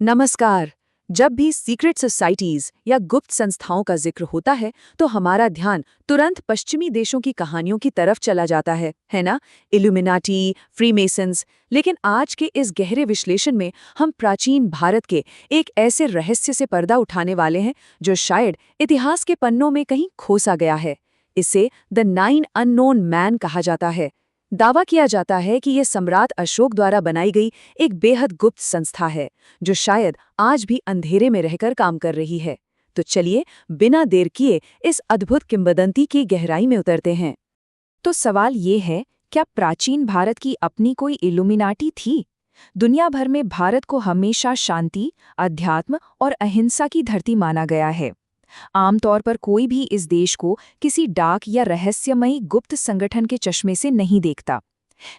नमस्कार। जब भी सीक्रेट सोसाइटीज या गुप्त संस्थाओं का जिक्र होता है तो हमारा ध्यान तुरंत पश्चिमी देशों की कहानियों की तरफ चला जाता है ना? Illuminati, Freemasons. लेकिन आज के इस गहरे विश्लेषण में हम प्राचीन भारत के एक ऐसे रहस्य से पर्दा उठाने वाले हैं जो शायद इतिहास के पन्नों में कहीं खोसा गया है। इसे द 9 अननोन मैन कहा जाता है। दावा किया जाता है कि ये सम्राट अशोक द्वारा बनाई गई एक बेहद गुप्त संस्था है जो शायद आज भी अंधेरे में रहकर काम कर रही है। तो चलिए बिना देर किए इस अद्भुत किंवदंती की गहराई में उतरते हैं। तो सवाल ये है, क्या प्राचीन भारत की अपनी कोई इल्यूमिनाटी थी? दुनिया भर में भारत को हमेशा शांति, अध्यात्म और अहिंसा की धरती माना गया है। आमतौर पर कोई भी इस देश को किसी डाक या रहस्यमयी गुप्त संगठन के चश्मे से नहीं देखता।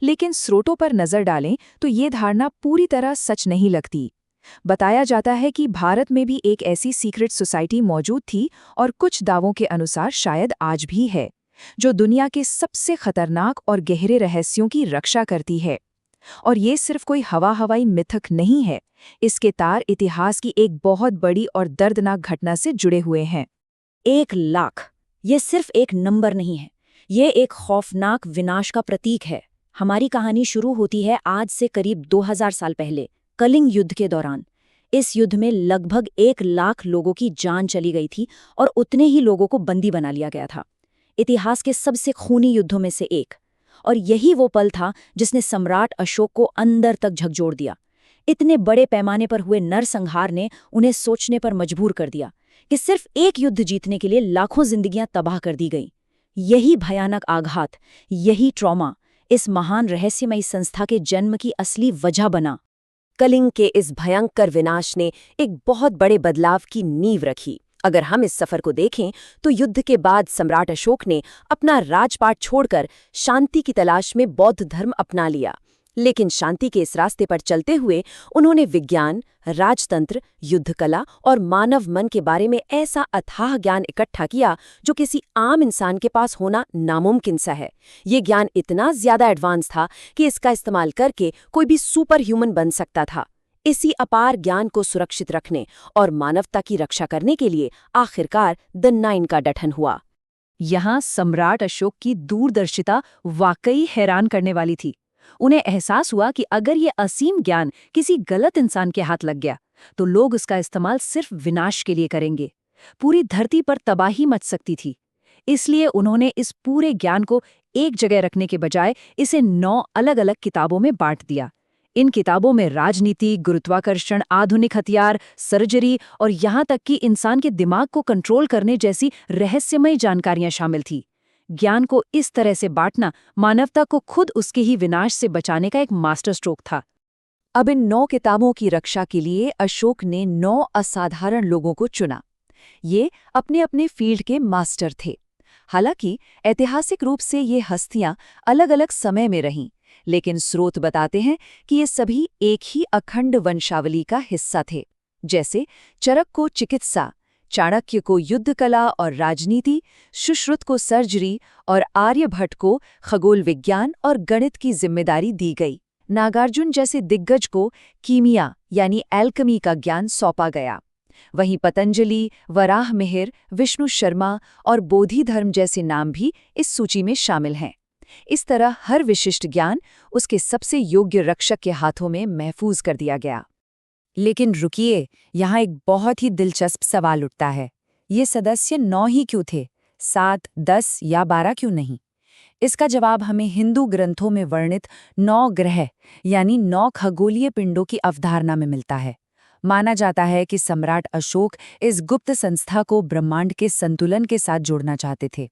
लेकिन स्रोतों पर नजर डालें तो ये धारणा पूरी तरह सच नहीं लगती। बताया जाता है कि भारत में भी एक ऐसी सीक्रेट सोसाइटी मौजूद थी और कुछ दावों के अनुसार शायद आज भी है, जो दुनिया के सबसे खतरनाक और गहरे रहस्यों की रक्षा करती है। और ये सिर्फ कोई हवाई मिथक नहीं है, इसके तार इतिहास की एक बहुत बड़ी और दर्दनाक घटना से जुड़े हुए हैं। 1 लाख, ये सिर्फ एक नंबर नहीं है, ये एक खौफनाक विनाश का प्रतीक है। हमारी कहानी शुरू होती है आज से करीब 2000 साल पहले, कलिंग युद्ध के दौरान। इस युद्ध में लगभग 1 लाख लोगों की जान चली गई थी और उतने ही लोगों को बंदी बना लिया गया था। इतिहास के सबसे खूनी युद्धों में से एक। और यही वो पल था जिसने सम्राट अशोक को अंदर तक झकझोर दिया। इतने बड़े पैमाने पर हुए नरसंहार ने उन्हें सोचने पर मजबूर कर दिया कि सिर्फ एक युद्ध जीतने के लिए लाखों जिंदगियां तबाह कर दी गईं। यही भयानक आघात, यही ट्रॉमा इस महान रहस्यमयी संस्था के जन्म की असली वजह बना। कलिंग के इस भयंकर विनाश ने एक बहुत बड़े बदलाव की नींव रखी। अगर हम इस सफर को देखें तो युद्ध के बाद सम्राट अशोक ने अपना राजपाट छोड़कर शांति की तलाश में बौद्ध धर्म अपना लिया। लेकिन शांति के इस रास्ते पर चलते हुए उन्होंने विज्ञान, राजतंत्र, युद्ध कला और मानव मन के बारे में ऐसा अथाह ज्ञान इकट्ठा किया जो किसी आम इंसान के पास होना नामुमकिन सा है। ये ज्ञान इतना ज्यादा एडवांस था कि इसका इस्तेमाल करके कोई भी सुपर ह्यूमन बन सकता था। इसी अपार ज्ञान को सुरक्षित रखने और मानवता की रक्षा करने के लिए आखिरकार द 9 का गठन हुआ। यहाँ सम्राट अशोक की दूरदर्शिता वाकई हैरान करने वाली थी। उन्हें एहसास हुआ कि अगर ये असीम ज्ञान किसी गलत इंसान के हाथ लग गया तो लोग उसका इस्तेमाल सिर्फ विनाश के लिए करेंगे। पूरी धरती पर तबाही मच सकती थी। इसलिए उन्होंने इस पूरे ज्ञान को एक जगह रखने के बजाय इसे 9 अलग-अलग किताबों में बांट दिया। इन किताबों में राजनीति, गुरुत्वाकर्षण, आधुनिक हथियार, सर्जरी और यहाँ तक कि इंसान के दिमाग को कंट्रोल करने जैसी रहस्यमय जानकारियां शामिल थी। ज्ञान को इस तरह से बांटना मानवता को खुद उसके ही विनाश से बचाने का एक मास्टर स्ट्रोक था। अब इन 9 किताबों की रक्षा के लिए अशोक ने 9 असाधारण लोगों को चुना। ये अपने अपने फील्ड के मास्टर थे। हालांकि ऐतिहासिक रूप से ये हस्तियां अलग अलग समय में रहीं, लेकिन स्रोत बताते हैं कि ये सभी एक ही अखंड वंशावली का हिस्सा थे। जैसे चरक को चिकित्सा, चाणक्य को युद्ध कला और राजनीति, सुश्रुत को सर्जरी और आर्यभट्ट को खगोल विज्ञान और गणित की जिम्मेदारी दी गई। नागार्जुन जैसे दिग्गज को कीमिया यानी एल्केमी का ज्ञान सौंपा गया। वहीं पतंजलि, वराह मिहिर, विष्णु शर्मा और बोधि धर्म जैसे नाम भी इस सूची में शामिल हैं। इस तरह हर विशिष्ट ज्ञान उसके सबसे योग्य रक्षक के हाथों में महफूज कर दिया गया। लेकिन रुकिए, यहाँ एक बहुत ही दिलचस्प सवाल उठता है। ये सदस्य 9 ही क्यों थे? 7, 10 या 12 क्यों नहीं? इसका जवाब हमें हिंदू ग्रंथों में वर्णित 9 ग्रह यानी 9 खगोलीय पिंडों की अवधारणा में मिलता है। माना जाता है कि सम्राट अशोक इस गुप्त संस्था को ब्रह्मांड के संतुलन के साथ जोड़ना चाहते थे।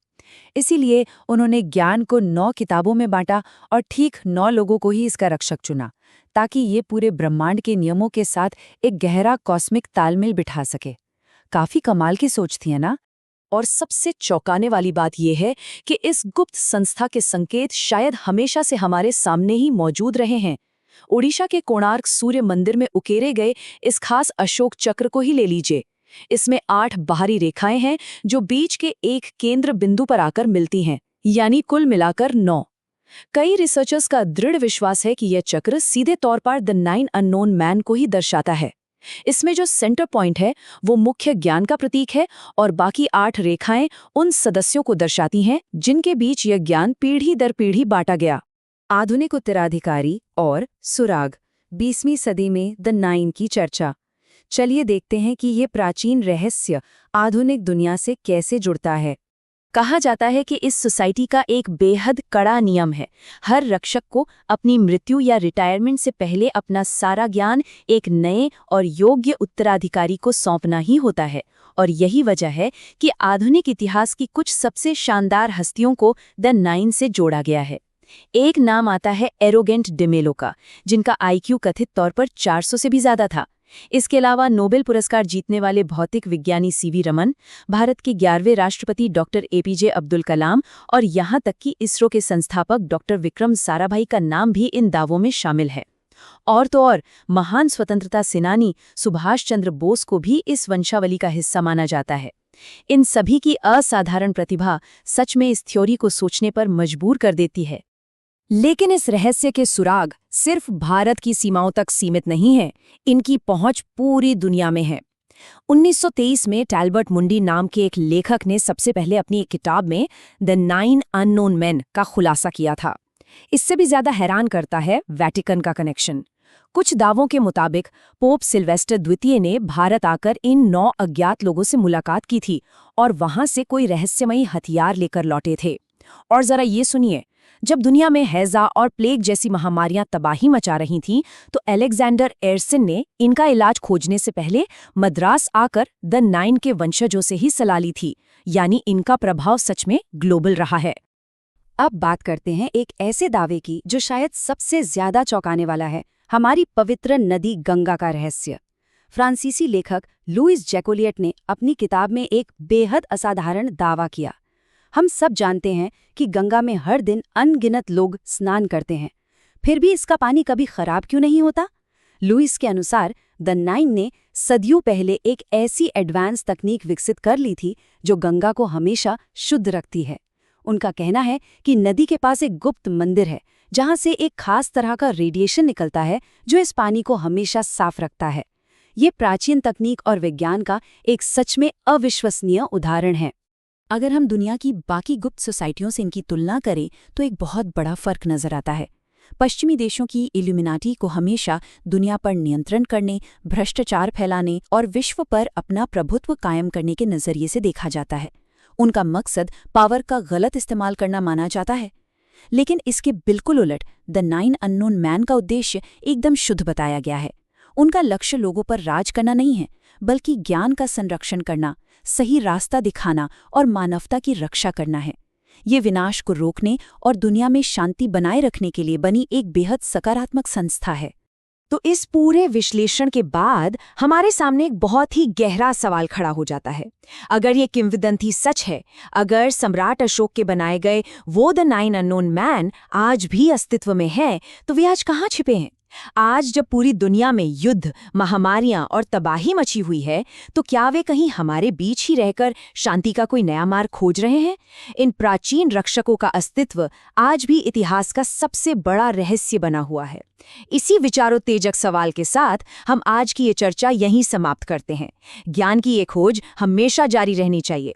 इसीलिए उन्होंने ज्ञान को 9 किताबों में बांटा और ठीक 9 लोगों को ही इसका रक्षक चुना, ताकि ये पूरे ब्रह्मांड के नियमों के साथ एक गहरा कॉस्मिक तालमेल बिठा सके। काफी कमाल की सोच थी, है ना? और सबसे चौंकाने वाली बात यह है कि इस गुप्त संस्था के संकेत शायद हमेशा से हमारे सामने ही मौजूद रहे हैं। ओडिशा के कोणार्क सूर्य मंदिर में उकेरे गए इस खास अशोक चक्र को ही ले लीजिए। इसमें 8 बाहरी रेखाएं हैं जो बीच के एक केंद्र बिंदु पर आकर मिलती हैं, यानी कुल मिलाकर 9। कई रिसर्चर्स का दृढ़ विश्वास है कि यह चक्र सीधे तौर पर द 9 अननोन मैन को ही दर्शाता है। इसमें जो सेंटर पॉइंट है वो मुख्य ज्ञान का प्रतीक है और बाकी 8 रेखाएं उन सदस्यों को दर्शाती हैं जिनके बीच यह ज्ञान पीढ़ी दर पीढ़ी बांटा गया। आधुनिक उत्तराधिकारी और सुराग, 20वीं सदी में द नाइन की चर्चा। चलिए देखते हैं कि ये प्राचीन रहस्य आधुनिक दुनिया से कैसे जुड़ता है। कहा जाता है कि इस सोसाइटी का एक बेहद कड़ा नियम है, हर रक्षक को अपनी मृत्यु या रिटायरमेंट से पहले अपना सारा ज्ञान एक नए और योग्य उत्तराधिकारी को सौंपना ही होता है। और यही वजह है कि आधुनिक इतिहास की कुछ सबसे शानदार हस्तियों को द नाइन से जोड़ा गया है। एक नाम आता है एरोगेंट डेमेलो का, जिनका IQ कथित तौर पर 400 से भी ज्यादा था। इसके अलावा नोबेल पुरस्कार जीतने वाले भौतिक विज्ञानी CV रमन, भारत के 11वें राष्ट्रपति डॉक्टर APJ अब्दुल कलाम और यहाँ तक कि इसरो के संस्थापक डॉक्टर विक्रम साराभाई का नाम भी इन दावों में शामिल है। और तो और महान स्वतंत्रता सेनानी सुभाष चंद्र बोस को भी इस वंशावली का हिस्सा माना जाता है। इन सभी की असाधारण प्रतिभा सच में इस थ्योरी को सोचने पर मजबूर कर देती है। लेकिन इस रहस्य के सुराग सिर्फ भारत की सीमाओं तक सीमित नहीं है, इनकी पहुंच पूरी दुनिया में है। 1923 में टैल्बर्ट मुंडी नाम के एक लेखक ने सबसे पहले अपनी एक किताब में द 9 अननोन मेन का खुलासा किया था। इससे भी ज्यादा हैरान करता है वेटिकन का कनेक्शन। कुछ दावों के मुताबिक पोप सिल्वेस्टर द्वितीय ने भारत आकर इन 9 अज्ञात लोगों से मुलाकात की थी और वहां से कोई रहस्यमयी हथियार लेकर लौटे थे। और जरा ये सुनिए, जब दुनिया में हैजा और प्लेग जैसी महामारियां तबाही मचा रही थीं, तो अलेक्जेंडर एयरसन ने इनका इलाज खोजने से पहले मद्रास आकर द 9 के वंशजों से ही सलाह ली थी। यानी इनका प्रभाव सच में ग्लोबल रहा है। अब बात करते हैं एक ऐसे दावे की जो शायद सबसे ज्यादा चौंकाने वाला है, हमारी पवित्र नदी गंगा का रहस्य। फ्रांसीसी लेखक लुइस जैकोलियट ने अपनी किताब में एक बेहद असाधारण दावा किया। हम सब जानते हैं कि गंगा में हर दिन अनगिनत लोग स्नान करते हैं, फिर भी इसका पानी कभी खराब क्यों नहीं होता? लुइस के अनुसार द 9 ने सदियों पहले एक ऐसी एडवांस तकनीक विकसित कर ली थी जो गंगा को हमेशा शुद्ध रखती है। उनका कहना है कि नदी के पास एक गुप्त मंदिर है जहां से एक खास तरह का रेडिएशन निकलता है जो इस पानी को हमेशा साफ रखता है। ये प्राचीन तकनीक और विज्ञान का एक सच में अविश्वसनीय उदाहरण है। अगर हम दुनिया की बाकी गुप्त सोसाइटियों से इनकी तुलना करें तो एक बहुत बड़ा फर्क नजर आता है। पश्चिमी देशों की इल्यूमिनाटी को हमेशा दुनिया पर नियंत्रण करने, भ्रष्टाचार फैलाने और विश्व पर अपना प्रभुत्व कायम करने के नजरिए से देखा जाता है। उनका मकसद पावर का गलत इस्तेमाल करना माना जाता है। लेकिन इसके बिल्कुल उलट द 9 अननोन मैन का उद्देश्य एकदम शुद्ध बताया गया है। उनका लक्ष्य लोगों पर राज करना नहीं है, बल्कि ज्ञान का संरक्षण करना, सही रास्ता दिखाना और मानवता की रक्षा करना है। ये विनाश को रोकने और दुनिया में शांति बनाए रखने के लिए बनी एक बेहद सकारात्मक संस्था है। तो इस पूरे विश्लेषण के बाद हमारे सामने एक बहुत ही गहरा सवाल खड़ा हो जाता है। अगर ये किंवदंती सच है, अगर सम्राट अशोक के बनाए गए वो द 9 अननोन मैन आज भी अस्तित्व में है, तो वे आज कहाँ छिपे हैं? आज जब पूरी दुनिया में युद्ध, महामारियां और तबाही मची हुई है, तो क्या वे कहीं हमारे बीच ही रहकर शांति का कोई नया मार्ग खोज रहे हैं? इन प्राचीन रक्षकों का अस्तित्व आज भी इतिहास का सबसे बड़ा रहस्य बना हुआ है। इसी विचारोत्तेजक सवाल के साथ हम आज की ये चर्चा यहीं समाप्त करते हैं। ज्ञान की ये खोज हमेशा जारी रहनी चाहिए।